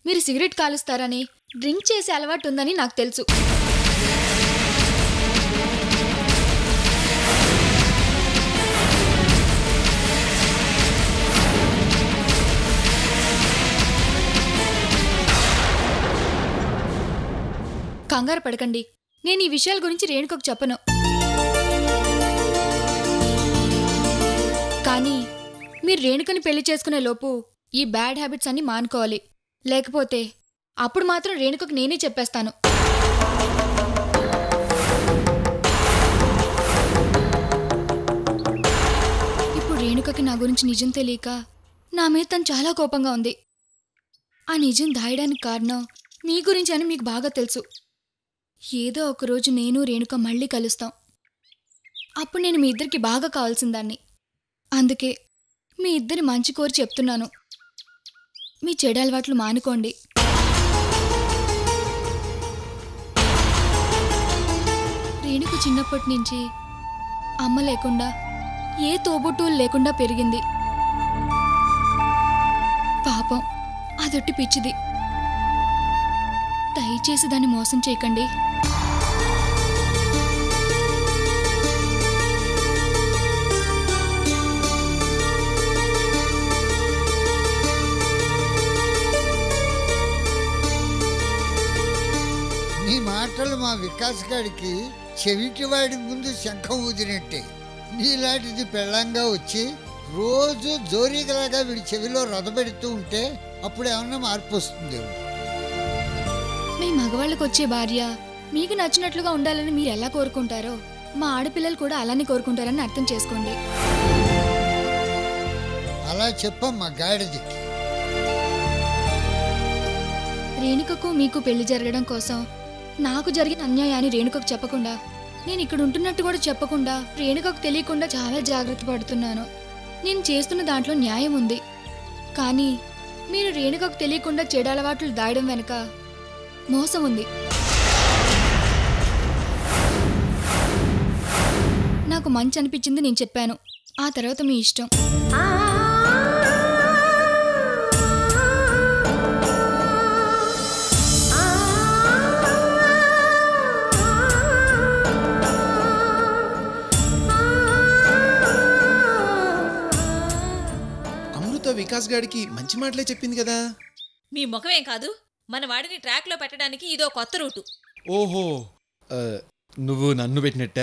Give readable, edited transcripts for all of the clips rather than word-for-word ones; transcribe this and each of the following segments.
మీరు cigarette కాలుస్తారని drink చేసే అలవాటు ఉందని నాకు తెలుసు. కంగారు పడకండి, నేను ఈ విషయాల గురించి రేణుకకు చెప్పను. కానీ మీరు రేణుకని పెళ్లి చేసుకునే లోపు ఈ బ్యాడ్ హ్యాబిట్స్ అన్ని మానుకోవాలి. లేకపోతే అప్పుడు మాత్రం రేణుకకు నేనే చెప్పేస్తాను. ఇప్పుడు రేణుకకి నా గురించి నిజం తెలియక నా మీద తను చాలా కోపంగా ఉంది. ఆ నిజం దాయడానికి కారణం మీ గురించి అని మీకు బాగా తెలుసు. ఏదో ఒకరోజు నేను రేణుక మళ్ళీ కలుస్తాం. అప్పుడు నేను మీ ఇద్దరికి బాగా కావాల్సిందాన్ని. అందుకే మీ ఇద్దరి మంచి కోరి చెప్తున్నాను, మీ చెడు అలవాట్లు మానుకోండి. రేణుకు చిన్నప్పటి నుంచి అమ్మ లేకుండా ఏ తోబుట్టువులు లేకుండా పెరిగింది. పాపం అదొట్టి పిచ్చిది. దయచేసి దాన్ని మోసం చేయకండి. నీ మాటలు మా వికాస్ గారికి చెవిటివాడి ముందు శంఖం ఊదినట్టే. నీలాంటిది పెళ్ళంగా వచ్చి రోజు జోరీగలాగా వీడి చెవిలో రొదబెడుతూ ఉంటే అప్పుడు ఏమన్నా మార్పు వస్తుంది. మీ మగవాళ్ళకు వచ్చే భార్య మీకు నచ్చినట్లుగా ఉండాలని మీరు ఎలా కోరుకుంటారో మా ఆడపిల్లలు కూడా అలానే కోరుకుంటారని అర్థం చేసుకోండి. అలా చెప్పమ్మా గాడిదికి. రేణుకకు మీకు పెళ్లి జరగడం కోసం నాకు జరిగిన అన్యాయాన్ని రేణుకకు చెప్పకుండా, నేను ఇక్కడ ఉంటున్నట్టు కూడా చెప్పకుండా, రేణుకకు తెలియకుండా చాలా జాగ్రత్త పడుతున్నాను. నేను చేస్తున్న దాంట్లో న్యాయం ఉంది. కానీ మీరు రేణుకకు తెలియకుండా చెడు అలవాట్లు దాయడం వెనుక మోసం ఉంది. నాకు మంచి అనిపించింది నేను చెప్పాను, ఆ తర్వాత మీ ఇష్టం. వికాస్ గాడికి మంచి మాటలే చెప్పింది కదా. మీ ముఖమేం కాదు, మన వాడిని ట్రాక్ లో పెట్టడానికి ఇదో కొత్త రూటు. ఓహో, నువ్వు నన్ను పెట్టినట్ట.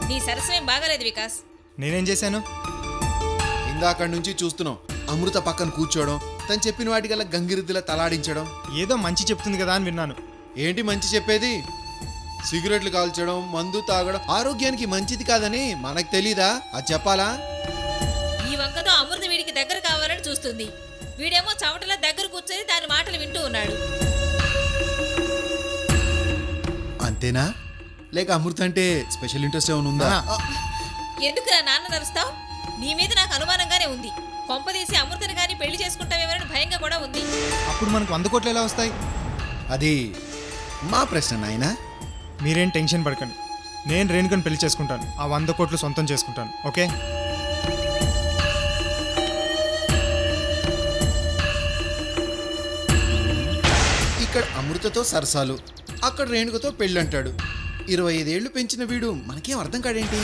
నీ సరస్వేం బాగాలేదు వికాస్. నేనేం చేశాను? ఇందాక నుంచి చూస్తున్నాం. అమృత పక్కన కూర్చోవడం, తను చెప్పిన వాటికల్లా గంగిరెద్దులా తలాడించడం. ఏదో మంచి చెప్తుంది కదా అని విన్నాను. ఏంటి మంచి చెప్పేది? సిగరెట్లు కాల్చడం, మందు తాగడం ఆరోగ్యానికి మంచిది కాదని మనకు తెలీదా? అది చెప్పాలా? ఈ వంకతో అమృత వీడికి దగ్గర కావాలని చూస్తుంది. వీడేమో చవటలా దగ్గర కూర్చొని దాని మాటలు వింటూ ఉన్నాడు. అంతేనా? లేక అమృత అంటే స్పెషల్ ఇంట్రెస్ట్ ఏమైనా ఉందా? ఎందుకురా నాన్న నరుస్తావు? నీ మీద నాకు అనుమానంగానే ఉంది. కొంపదీసి అమృతని కానీ పెళ్లి చేసుకుంటామేమని భయంగా కూడా ఉంది. అప్పుడు మనకు 100 కోట్లు ఎలా వస్తాయి? అది మా ప్రశ్న నాయనా. మీరేం టెన్షన్ పడకండి. నేను రేణుకని పెళ్లి చేసుకుంటాను. ఆ 100 కోట్లు సొంతం చేసుకుంటాను. ఓకే? ఇక్కడ అమృతతో సరసాలు, అక్కడ రేణుకతో పెళ్ళంటాడు. 25 ఏళ్లు పెంచిన వీడు మనకేం అర్థం కాడేంటి?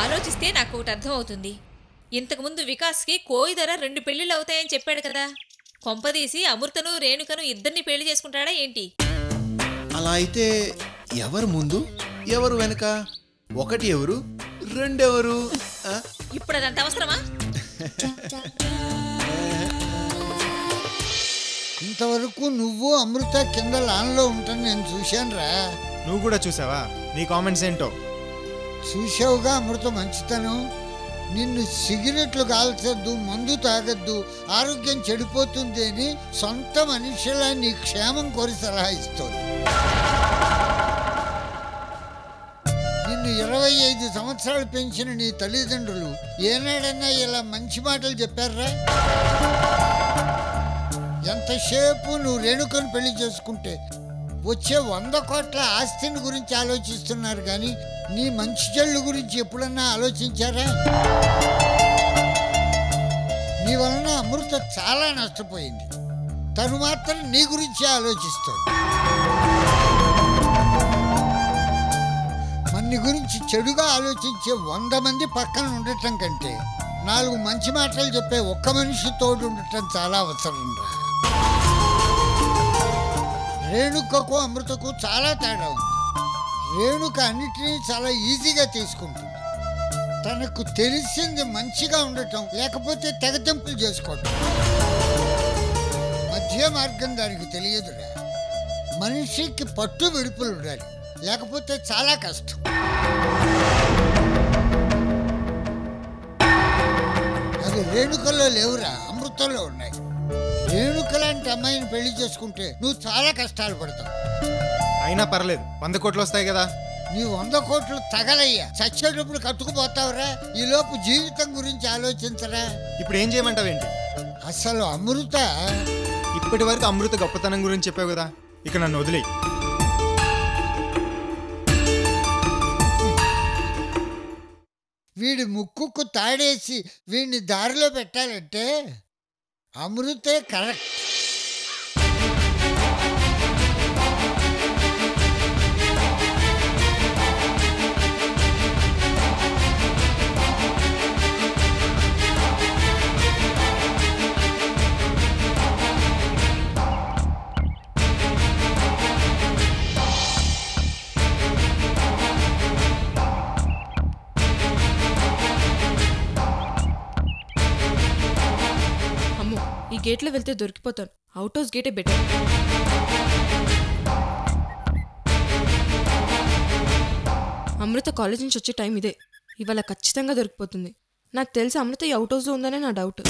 ఆలోచిస్తే నాకు ఒకటి అర్థం అవుతుంది. ఇంతకుముందు వికాస్కి కోయి ధర 2 పెళ్లిళ్ళు అవుతాయని చెప్పాడు కదా. కొంపదీసి అమృతను రేణుకను ఇద్దరిని పెళ్లి చేసుకుంటాడా ఏంటి? అలా అయితే ఎవరు ముందు ఎవరు వెనక? 1 ఎవరు 2 ఎవరు? ఇప్పుడు అదంత అవసరమా? ఇంతవరకు నువ్వు అమృత కింద లాన్లో ఉంటాను నేను చూశానురా. నువ్వు కూడా చూసావా? నీ కామెంట్స్ ఏంటో? చూసావుగా అమృత మంచితనం. నిన్ను సిగరెట్లు కాల్చొద్దు, మందు తాగొద్దు, ఆరోగ్యం చెడిపోతుంది అని సొంత మనిషిలా నీ క్షేమం కోరి సలహా ఇస్తోంది. నిన్ను 25 సంవత్సరాలు పెంచిన నీ తల్లిదండ్రులు ఏనాడన్నా ఇలా మంచి మాటలు చెప్పారా? ఎంతసేపు నువ్వు రేణుకను పెళ్లి చేసుకుంటే వచ్చే 100 కోట్ల ఆస్తిని గురించి ఆలోచిస్తున్నారు కానీ నీ మంచి చెళ్ళు గురించి ఎప్పుడన్నా ఆలోచించారా? నీ వలన అమృత చాలా నష్టపోయింది. తను మాత్రం నీ గురించి ఆలోచిస్తుంది. మన గురించి చెడుగా ఆలోచించే 100 మంది పక్కన ఉండటం కంటే 4 మంచి మాటలు చెప్పే ఒక్క మనిషి తోడు ఉండటం చాలా అవసరం రా. రేణుకకు అమృతకు చాలా తేడా ఉంది. రేణుక అన్నిటినీ చాలా ఈజీగా తీసుకుంటుంది. తనకు తెలిసింది మంచిగా ఉండటం, లేకపోతే తెగతెంపులు చేసుకోవటం. మధ్య మార్గం దానికి తెలియదురా. మనిషికి పట్టు విడుపులు ఉండాలి, లేకపోతే చాలా కష్టం. అది రేణుకలో లేవురా, అమృతంలో ఉన్నాయి. రేణుక లాంటి అమ్మాయిని పెళ్లి చేసుకుంటే నువ్వు చాలా కష్టాలు పడతావు. అయినా పర్లేదు, 100 కోట్లు వస్తాయి కదా. నీ 100 కోట్లు తగలయ్యా, చచ్చేటప్పుడు కట్టుకుపోతావురా. ఈ లోపు జీవితం గురించి ఆలోచించరా. ఇప్పుడు ఏం చేయమంటావేంటి? అసలు అమృత ఇప్పటి వరకు అమృత గొప్పతనం గురించి చెప్పావు కదా, ఇక నన్ను వదిలేయి. వీడి ముక్కుకు తాడేసి వీడిని దారిలో పెట్టాలంటే అమృతే కరెక్ట్. అమ్మో, ఈ గేట్లో వెళ్తే దొరికిపోతాను. అవుట్ హౌస్ గేటే బెటర్. అమృత కాలేజ్ నుంచి వచ్చే టైం ఇదే. ఇవాళ ఖచ్చితంగా దొరికిపోతుంది. నాకు తెలిసి అమృత ఈ అవుట్ హౌస్లో ఉందనే నా డౌట్.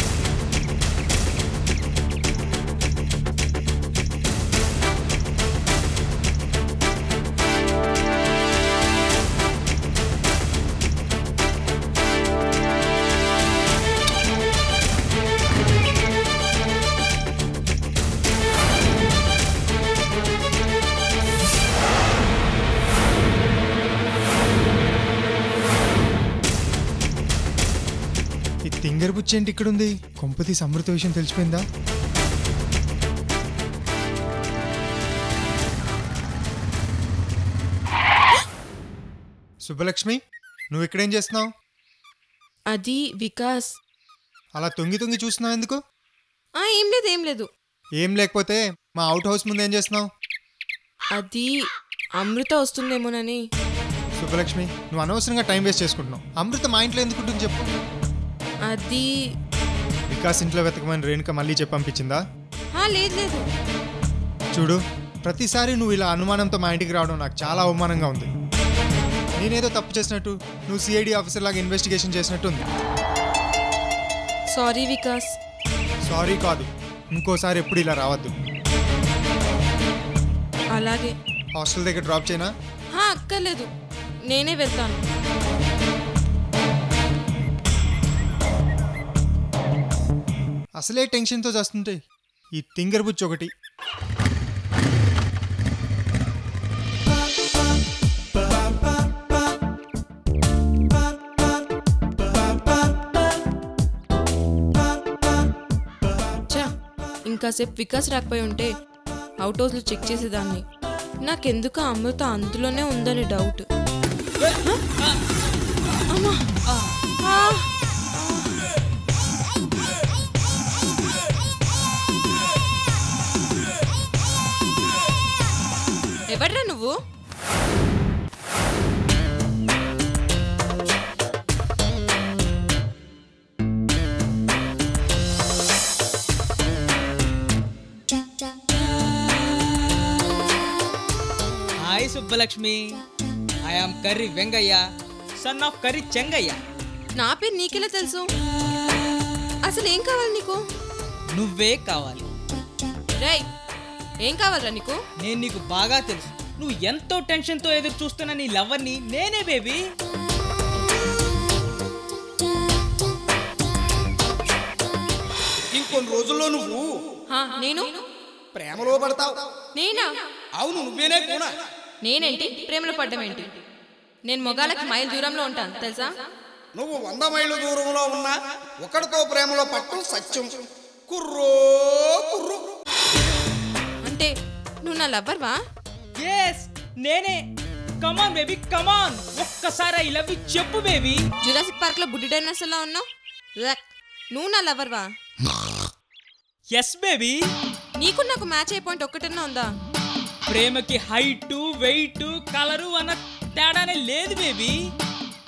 ఈ తింగర్ బుచ్చి ఏంటి ఇక్కడ ఉంది? కొంపతీసి అమృత విషయం తెలిసిపోయిందా? సుబ్బలక్ష్మి, నువ్వు ఇక్కడేం చేస్తున్నావు? అది వికాస్. అలా తొంగి తొంగి చూస్తున్నావు ఎందుకు? ఏం లేదు, ఏం లేదు. ఏం లేకపోతే మా అవుట్ హౌస్ ముందు ఏం చేస్తున్నావు? అది అమృత వస్తుందేమోనని. శుభలక్ష్మి, నువ్వు అనవసరంగా టైం వేస్ట్ చేసుకుంటున్నావు. అమృత మా ఇంట్లో ఎందుకు ఉంటుంది చెప్పు. అది వికాస్ ఇంట్లో వెతకమని రేణుక మళ్ళీ చెప్పి పంపించిందా? లేదు లేదు. చూడు, ప్రతిసారి నువ్వు ఇలా అనుమానంతో మా ఇంటికి రావడం నాకు చాలా అవమానంగా ఉంది. నేనేదో తప్పు చేసినట్టు, నువ్వు సిఐడి ఆఫీసర్ లాగా ఇన్వెస్టిగేషన్ చేసినట్టు ఉంది. సారీ వికాస్. సారీ కాదు, ఇంకోసారి ఎప్పుడు ఇలా రావద్దు. అలాగే. హాస్టల్ దగ్గర డ్రాప్ చేయనా? అక్కర్లేదు, నేనే వెళ్తాను. అసలే టెన్షన్తో చేస్తుంటే ఈ తింగర్ బుచ్చి ఒకటి. ఇంకాసేపు వికాస్ రాకపోయి ఉంటే అవుట్ హౌస్లో చెక్ చేసేదాన్ని. నాకెందుకు అమృత అందులోనే ఉందని డౌట్. ఎవడ్రా నువ్వు? Hi Subbalakshmi, I am Karri Vengayya, son of Karri Chengayya. నా పేరు నీకెలా తెలుసు? అసలు ఏం కావాలి నీకు? నువ్వే కావాలి. రై, ఏం కావాలరా నీకు? నేను నీకు బాగా తెలుసు. నువ్వు ఎంతో టెన్షన్తో ఎదురు చూస్తున్న నీ లవర్ని నేనే బేబీ. ఇంకొన్ని రోజుల్లో నువ్వు నేను ప్రేమలో పడతావు. నేనా? అవును, నువ్వేనే కూడా. నేనేంటి ప్రేమలో పడ్డం ఏంటి? నేను మొగాలకి మైల్ దూరంలో ఉంటాను తెలుసా? నువ్వు 100 మైళ్ళ దూరంలో ఉన్నా ఒకరితో ప్రేమలో పట్టు సత్యం. కుర్రో కుర్రో అంటే నువ్వు నా లవ్వర్వా? ఎస్, నేనే. కమాన్ బేబీ, కమాన్. ఒక్కసారి ఐ లవ్ యు చెప్పు బేబీ. జురాసిక్ పార్క్ లో బుడ్డి డైనోసార్ లా ఉన్నావు. నువ్వు నా లవర్వా? Yes baby. నీకు నాకు మ్యాచ్ అయ్యే పాయింట్ ఒక్కటన్నా ఉందా? ప్రేమకి హైట్, వెయిట్, కలరు అన్న తేడానే లేదు బేబీ.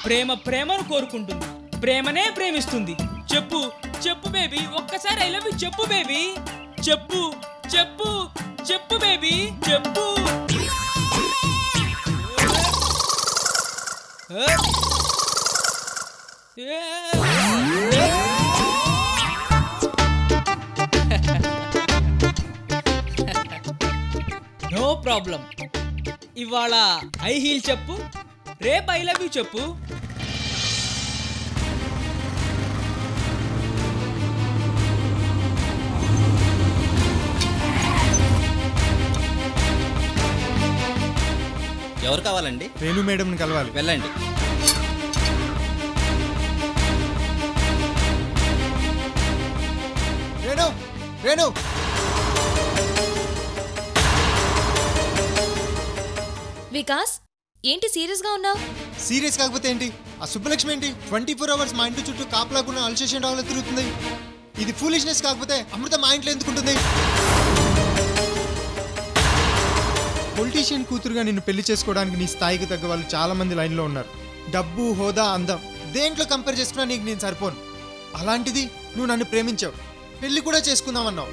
ప్రేమ ప్రేమను కోరుకుంటుంది, ప్రేమనే ప్రేమిస్తుంది. చెప్పు చెప్పు బేబీ, ఒక్కసారి ఐ లవ్ యు చెప్పు బేబీ. చెప్పు చెప్పు చెప్పు బేబీ, చెప్పు. No problem. ఇవాళ ఐ హీల్ చెప్పు, రేపు ఐ లవ్ యూ చెప్పు. ఎవరు కావాలండి? రేణు మేడంని కలవాలి. వెళ్ళండి. రేణు, రేణు. వికాస్, ఏంటి సీరియస్గా ఉన్నావు? సీరియస్ కాకపోతే ఏంటి? ఆ సుబ్బలక్ష్మి ఏంటి 24 hours మా ఇంటి చుట్టూ కాపలాకున్న అల్సేషన్ డాగ్లో తిరుగుతుంది? ఇది ఫూలిష్నెస్ కాకపోతే అమృత మా ఇంట్లో ఎందుకుంటుంది? పొలిటీషియన్ కూతురుగా నిన్ను పెళ్లి చేసుకోవడానికి నీ స్థాయికి తగ్గ వాళ్ళు చాలా మంది లైన్లో ఉన్నారు. డబ్బు, హోదా, అందం దేంట్లో కంపేర్ చేసుకున్నా నీకు నేను సరిపోను. అలాంటిది నువ్వు నన్ను ప్రేమించావు, పెళ్లి కూడా చేసుకుందామన్నావు.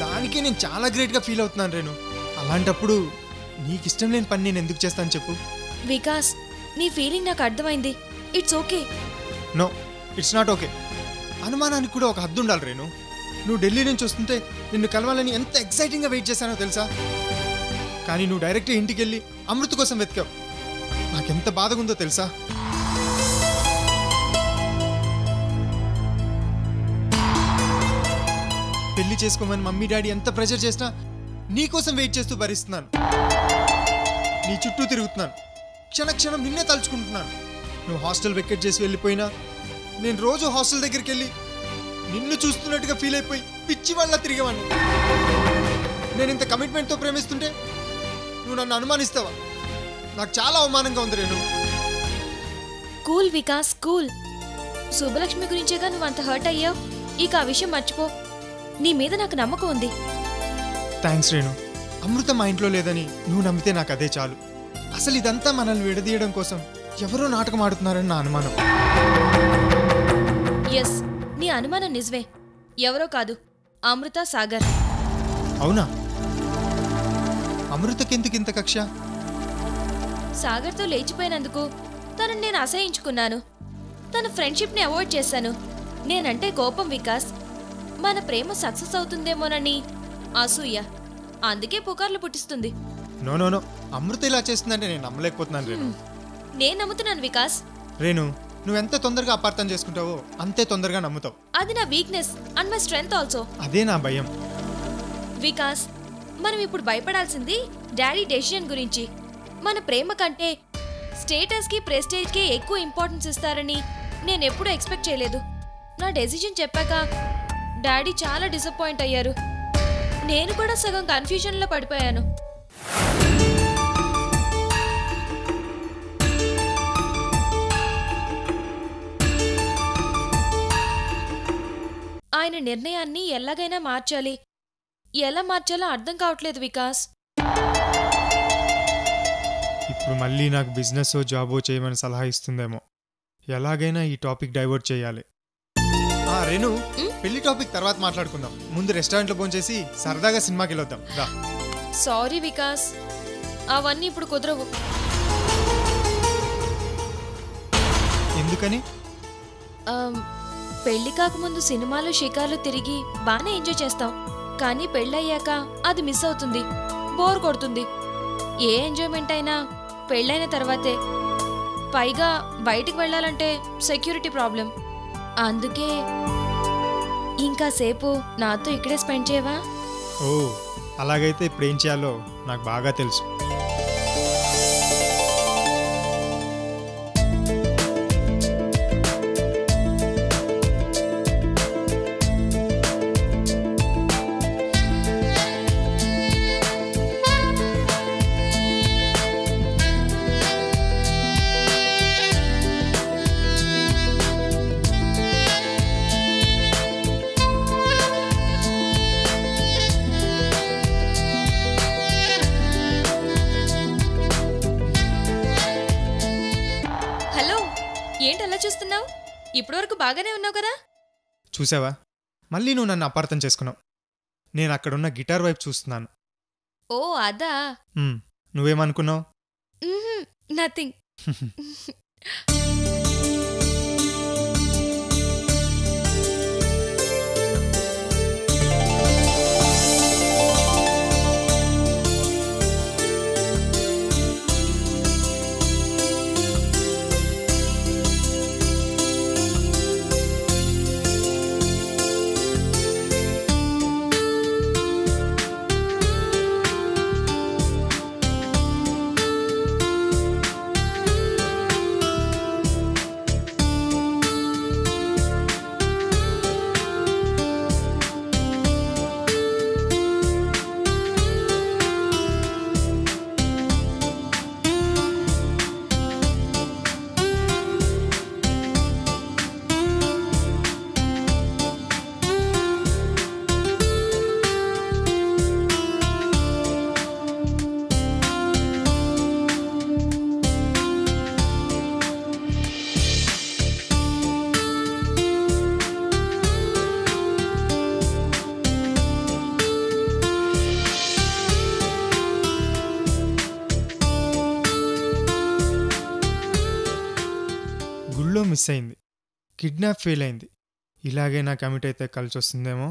దానికి నేను చాలా గ్రేట్గా ఫీల్ అవుతున్నాను రేణు. అలాంటప్పుడు నీకు ఇష్టం లేని పని నేను ఎందుకు చేస్తాను చెప్పు? వికాస్, నీ ఫీలింగ్ నాకు అర్థమైంది. It's okay. No, it's not okay. అనుమానానికి కూడా ఒక హద్దు ఉండాలి రేణు. నువ్వు ఢిల్లీ నుంచి వస్తుంటే నిన్ను కలవాలని ఎంత ఎక్సైటింగ్గా వెయిట్ చేశానో తెలుసా? కానీ నువ్వు డైరెక్ట్గా ఇంటికి వెళ్ళి అమృత కోసం వెతికావు. నాకెంత బాధగా ఉందో తెలుసా? పెళ్లి చేసుకోమని మమ్మీ డాడీ ఎంత ప్రెషర్ చేసినా నీకోసం వెయిట్ చేస్తూ భరిస్తున్నాను. నీ చుట్టూ తిరుగుతున్నాను, క్షణక్షణం నిన్నే తలుచుకుంటున్నాను. నువ్వు హాస్టల్ వెకెట్ చేసి వెళ్ళిపోయినా నేను రోజు హాస్టల్ దగ్గరికి వెళ్ళి నిన్ను చూస్తున్నట్టుగా ఫీల్ అయిపోయి పిచ్చి వాళ్ళ తిరిగేవాడిని. నేను ఇంత కమిట్మెంట్తో ప్రేమిస్తుంటే నువ్వు నన్ను అనుమానిస్తావా? నాకు చాలా అవమానంగా ఉంది రేణు. Cool Vikas, cool. శుభలక్ష్మి గురించేగా నువ్వు అంత హర్ట్ అయ్యావు. ఇక ఆ విషయం మర్చిపో. నీ మీద నాకు నమ్మకం ఉంది. థ్యాంక్స్ రేణు. అమృత మా ఇంట్లో లేదని నువ్వు నమ్మితే నాకు అదే చాలు. అసలు ఇదంతా మనల్ని విడదీయడం కోసం ఎవరో నాటకం ఆడుతున్నారని నా అనుమానం. ఎస్, నీ అనుమానం నిజమే. ఎవరో కాదు, అమృత సాగర్. అవునా? అమృతకెందుకు ఇంత కక్ష? సాగర్తో లేచిపోయినందుకు తనని నేను అసహించుకున్నాను. తన ఫ్రెండ్షిప్ని అవాయిడ్ చేశాను. నేనంటే కోపం వికాస్. మన ప్రేమ సక్సెస్ అవుతుందేమోనని అసూయ. అందుకే పుకార్లు పుట్టిస్తుంది. నో నో నో, అమృత ఇలా చేస్తుందంటే నేను నమ్మలేకపోతున్నాను రేణు. నేను నమ్ముతున్నాను వికాస్. రేణు, నువ్వెంత తొందరగా అపార్థం చేసుకుంటావో అంతే తొందరగా నమ్ముతావు. అది నా weakness and my strength also. అదే నా భయం. వికాస్, మనం ఇప్పుడు భయపడాల్సింది డాడీ డెసిషన్ గురించి. మన ప్రేమ కంటే స్టేటస్కి ప్రెస్టేజ్కి ఎక్కువ ఇంపార్టెన్స్ ఇస్తారని నేను ఎప్పుడూ ఎక్స్పెక్ట్ చేయలేదు. నా డెసిషన్ చెప్పాక డాడీ చాలా డిసప్పాయింట్ అయ్యారు. నేను కూడా సగం కన్ఫ్యూజన్లో పడిపోయాను. ఆయన నిర్ణయాన్ని ఎలాగైనా మార్చాలి. ఎలా మార్చాలో అర్థం కావట్లేదు వికాస్. ఇప్పుడు మళ్ళీ నాకు బిజినెస్ జాబో చేయమని సలహా ఇస్తుందేమో. ఎలాగైనా ఈ టాపిక్ డైవర్ట్ చేయాలి. రేణు, పెళ్లి టాపిక్ తర్వాత మాట్లాడుకుందాం. ముందు రెస్టారెంట్లో భోంచేసి సరదాగా సినిమాకి వెళ్ళొద్దాం. రా. సారీ వికాస్, అవన్నీ ఇప్పుడు కుదరవు. ఎందుకని? పెళ్లి కాకముందు సినిమాలు షికార్లు తిరిగి బాగానే ఎంజాయ్ చేస్తాం. కానీ పెళ్ళయ్యాక అది మిస్ అవుతుంది, బోర్ కొడుతుంది. ఏ ఎంజాయ్మెంట్ అయినా పెళ్ళైన తర్వాతే. పైగా బయటికి వెళ్ళాలంటే సెక్యూరిటీ ప్రాబ్లం. అందుకే ఇంకా సేపు నాతో ఇక్కడే స్పెండ్ చేయవా? ఓ, అలాగైతే ఇప్పుడు ఏం చేయాలో నాకు బాగా తెలుసు. ఏంటలా చూస్తున్నావు? ఇప్పటివరకు బాగానే ఉన్నావు కదా? చూసావా, మళ్ళీ నువ్వు నన్ను అపార్థం చేసుకున్నావు. నేను అక్కడున్న గిటార్ వైపు చూస్తున్నాను. ఓ అదా? నువ్వేమనుకున్నావు? నథింగ్. మిస్ అయింది, కిడ్నాప్ ఫెయిల్ అయింది. ఇలాగే నా కమిట్ అయితే కలిసి వస్తుందేమో.